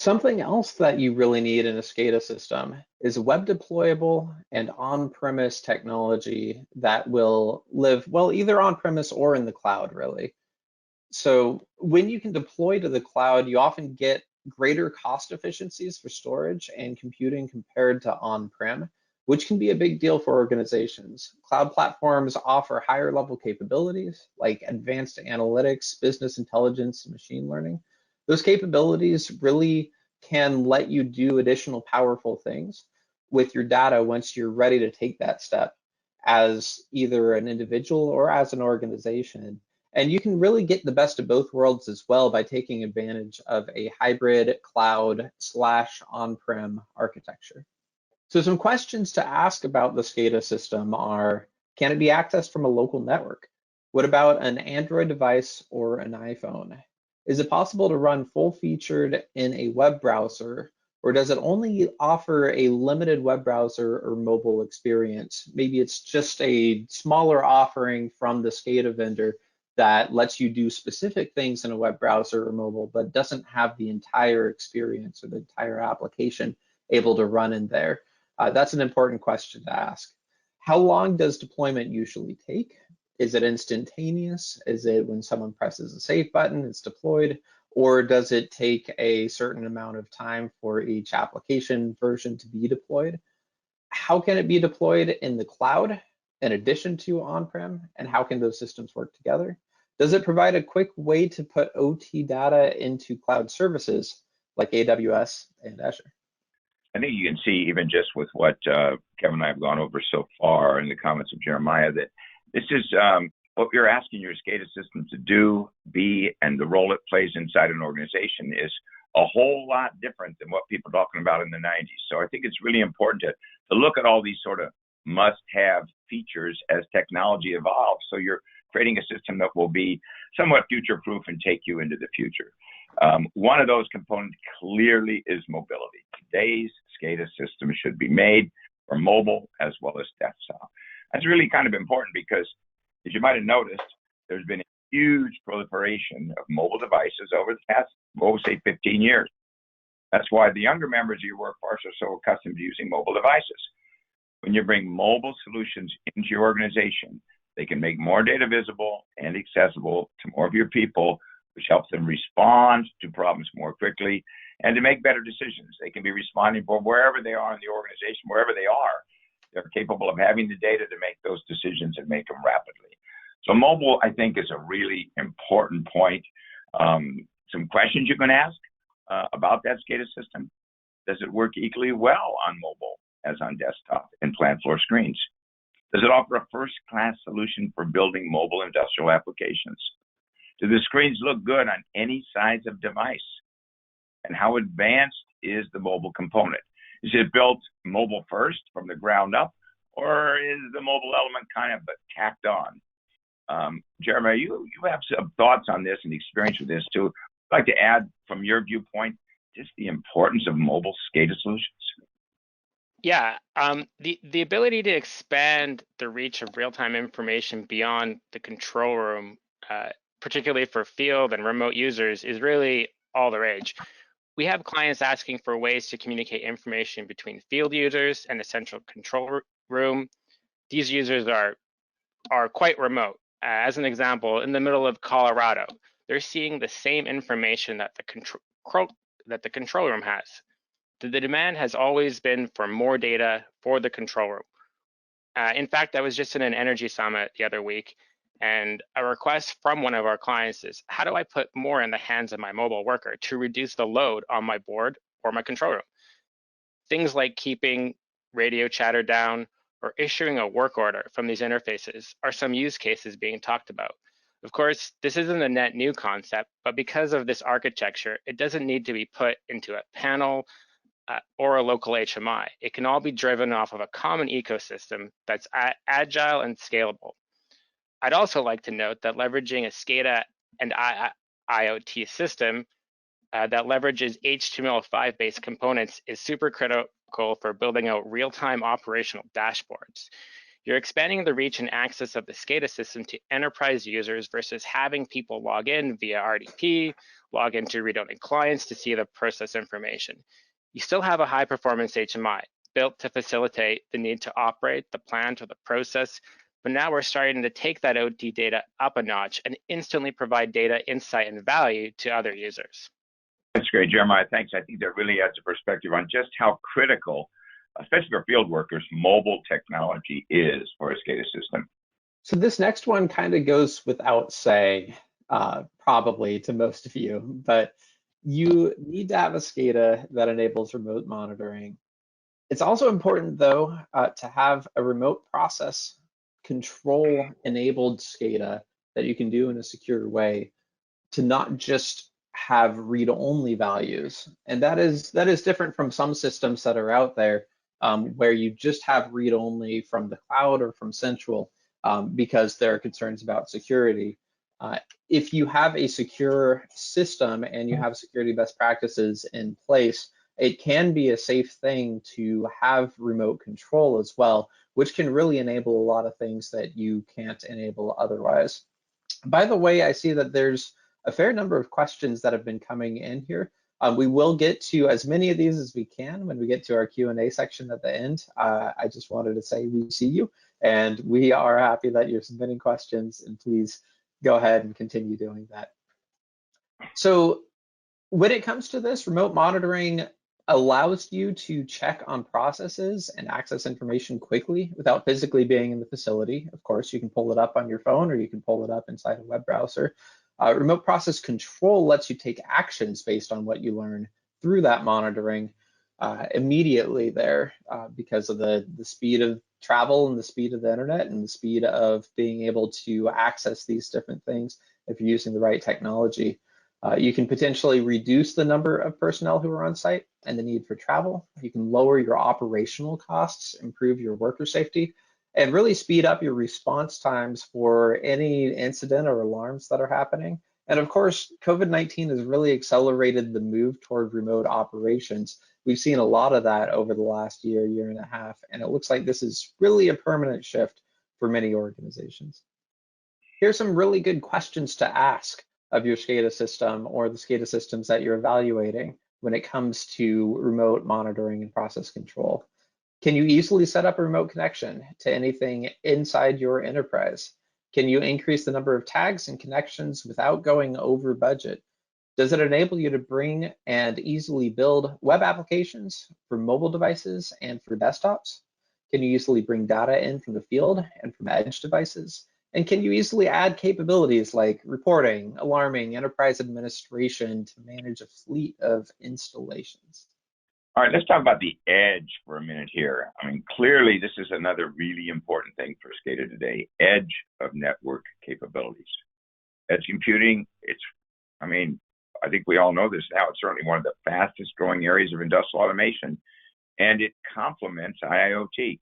Something else that you really need in a SCADA system is web deployable and on-premise technology that will live, well, either on-premise or in the cloud, really. So when you can deploy to the cloud, you often get greater cost efficiencies for storage and computing compared to on-prem, which can be a big deal for organizations. Cloud platforms offer higher level capabilities like advanced analytics, business intelligence, and machine learning. Those capabilities really can let you do additional powerful things with your data once you're ready to take that step as either an individual or as an organization. And you can really get the best of both worlds as well by taking advantage of a hybrid cloud / on-prem architecture. So some questions to ask about the SCADA system are, can it be accessed from a local network? What about an Android device or an iPhone? Is it possible to run full-featured in a web browser, or does it only offer a limited web browser or mobile experience? Maybe it's just a smaller offering from the SCADA vendor that lets you do specific things in a web browser or mobile, but doesn't have the entire experience or the entire application able to run in there. That's an important question to ask. How long does deployment usually take? Is it instantaneous? Is it when someone presses a save button, it's deployed? Or does it take a certain amount of time for each application version to be deployed? How can it be deployed in the cloud in addition to on-prem? And how can those systems work together? Does it provide a quick way to put OT data into cloud services like AWS and Azure? I think you can see, even just with what Kevin and I have gone over so far in the comments of Jeremiah, that this is what you're asking your SCADA system to do, be, and the role it plays inside an organization is a whole lot different than what people were talking about in the 90s. So I think it's really important to look at all these sort of must-have features as technology evolves. So you're creating a system that will be somewhat future-proof and take you into the future. One of those components clearly is mobility. Today's SCADA system should be made for mobile as well as desktop. That's really kind of important because, as you might have noticed, there's been a huge proliferation of mobile devices over the past, we'll say, 15 years. That's why the younger members of your workforce are so accustomed to using mobile devices. When you bring mobile solutions into your organization, they can make more data visible and accessible to more of your people, which helps them respond to problems more quickly and to make better decisions. They can be responding for wherever they are in the organization, wherever they are. They're capable of having the data to make those decisions and make them rapidly. So mobile, I think, is a really important point. Some questions you can ask about that SCADA system. Does it work equally well on mobile as on desktop and plant floor screens? Does it offer a first-class solution for building mobile industrial applications? Do the screens look good on any size of device? And how advanced is the mobile component? Is it built mobile first from the ground up, or is the mobile element kind of tacked on? Jeremiah, you have some thoughts on this and experience with this too. I'd like to add from your viewpoint just the importance of mobile SCADA solutions. Yeah, the ability to expand the reach of real-time information beyond the control room, particularly for field and remote users, is really all the rage. We have clients asking for ways to communicate information between field users and the central control room. These users are quite remote. As an example, in the middle of Colorado, they're seeing the same information that the control room has. The demand has always been for more data for the control room. In fact, I was just in an energy summit the other week, and a request from one of our clients is, how do I put more in the hands of my mobile worker to reduce the load on my board or my control room? Things like keeping radio chatter down or issuing a work order from these interfaces are some use cases being talked about. Of course, this isn't a net new concept, but because of this architecture, it doesn't need to be put into a panel or a local HMI. It can all be driven off of a common ecosystem that's agile and scalable. I'd also like to note that leveraging a SCADA and IoT system that leverages HTML5-based components is super critical for building out real-time operational dashboards. You're expanding the reach and access of the Scada system to enterprise users versus having people log in via RDP, log into read-only clients to see the process information. You still have a high-performance HMI built to facilitate the need to operate the plant or the process, but now we're starting to take that OT data up a notch and instantly provide data, insight, and value to other users. That's great, Jeremiah. Thanks. I think that really adds a perspective on just how critical, especially for field workers, mobile technology is for a Scada system. So this next one kind of goes without saying, probably to most of you, but you need to have a Scada that enables remote monitoring. It's also important, though, to have a remote process control enabled Scada that you can do in a secure way, to not just have read-only values. And that is different from some systems that are out there, where you just have read-only from the cloud or from central, because there are concerns about security. If you have a secure system and you have security best practices in place, it can be a safe thing to have remote control as well, which can really enable a lot of things that you can't enable otherwise. By the way, I see that there's a fair number of questions that have been coming in here. We will get to as many of these as we can when we get to our Q&A section at the end. I just wanted to say we see you, and we are happy that you're submitting questions, and please go ahead and continue doing that. So when it comes to this, remote monitoring allows you to check on processes and access information quickly without physically being in the facility. Of course, you can pull it up on your phone or you can pull it up inside a web browser. Remote process control lets you take actions based on what you learn through that monitoring immediately there, because of the speed of travel and the speed of the internet and the speed of being able to access these different things if you're using the right technology. You can potentially reduce the number of personnel who are on site and the need for travel. You can lower your operational costs, improve your worker safety, and really speed up your response times for any incident or alarms that are happening. And of course, COVID-19 has really accelerated the move toward remote operations. We've seen a lot of that over the last year, year and a half, and it looks like this is really a permanent shift for many organizations. Here's some really good questions to ask of your Scada system or the Scada systems that you're evaluating when it comes to remote monitoring and process control. Can you easily set up a remote connection to anything inside your enterprise? Can you increase the number of tags and connections without going over budget? Does it enable you to bring and easily build web applications for mobile devices and for desktops? Can you easily bring data in from the field and from edge devices? And can you easily add capabilities like reporting, alarming, enterprise administration to manage a fleet of installations? All right, let's talk about the edge for a minute here. I mean, clearly this is another really important thing for Scada today, edge of network capabilities. Edge computing, I think we all know this now, it's certainly one of the fastest growing areas of industrial automation, and it complements IoT.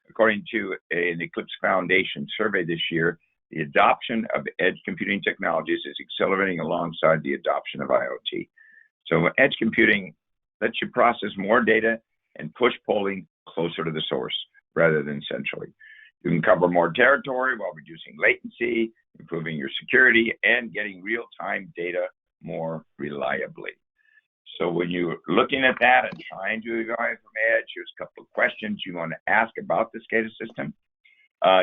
According to an Eclipse Foundation survey this year, the adoption of edge computing technologies is accelerating alongside the adoption of IoT. So edge computing lets you process more data and push polling closer to the source rather than centrally. You can cover more territory while reducing latency, improving your security, and getting real-time data more reliably. So when you're looking at that and trying to evaluate from edge, here's a couple of questions you want to ask about the Scada system.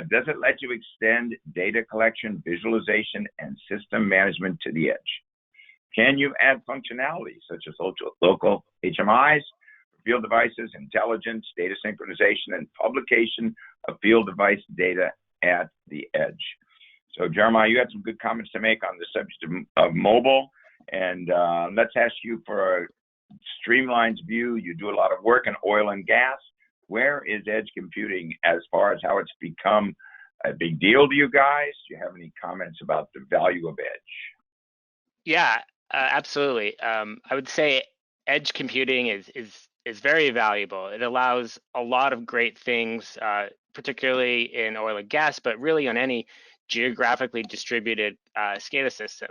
Does it let you extend data collection, visualization, and system management to the edge? Can you add functionality such as local HMIs, field devices, intelligence, data synchronization, and publication of field device data at the edge? So Jeremiah, you had some good comments to make on the subject of mobile. And let's ask you for Streamline's view. You do a lot of work in oil and gas. Where is edge computing as far as how it's become a big deal to you guys? Do you have any comments about the value of edge? Yeah, absolutely. I would say edge computing is very valuable. It allows a lot of great things, particularly in oil and gas, but really on any geographically distributed SCADA system.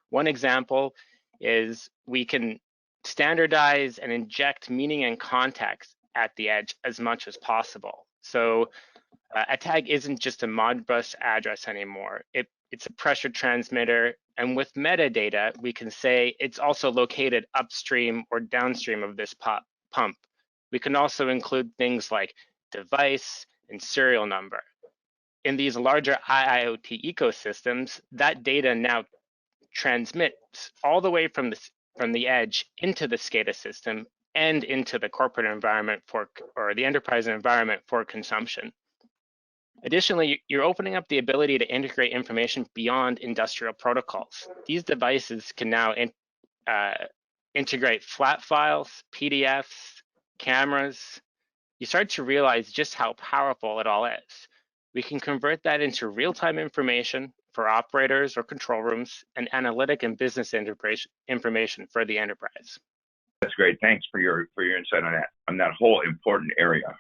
One example is we can standardize and inject meaning and context at the edge as much as possible. So A tag isn't just a Modbus address anymore. It's a pressure transmitter, and with metadata, we can say it's also located upstream or downstream of this pump. We can also include things like device and serial number. In these larger IIoT ecosystems, that data now transmits all the way from the edge into the Scada system and into the corporate environment or the enterprise environment for consumption. Additionally, you're opening up the ability to integrate information beyond industrial protocols. These devices can now integrate flat files, PDFs, cameras. You start to realize just how powerful it all is. We can convert that into real-time information for operators or control rooms and analytic and business information for the enterprise. That's great. Thanks for your insight on that whole important area.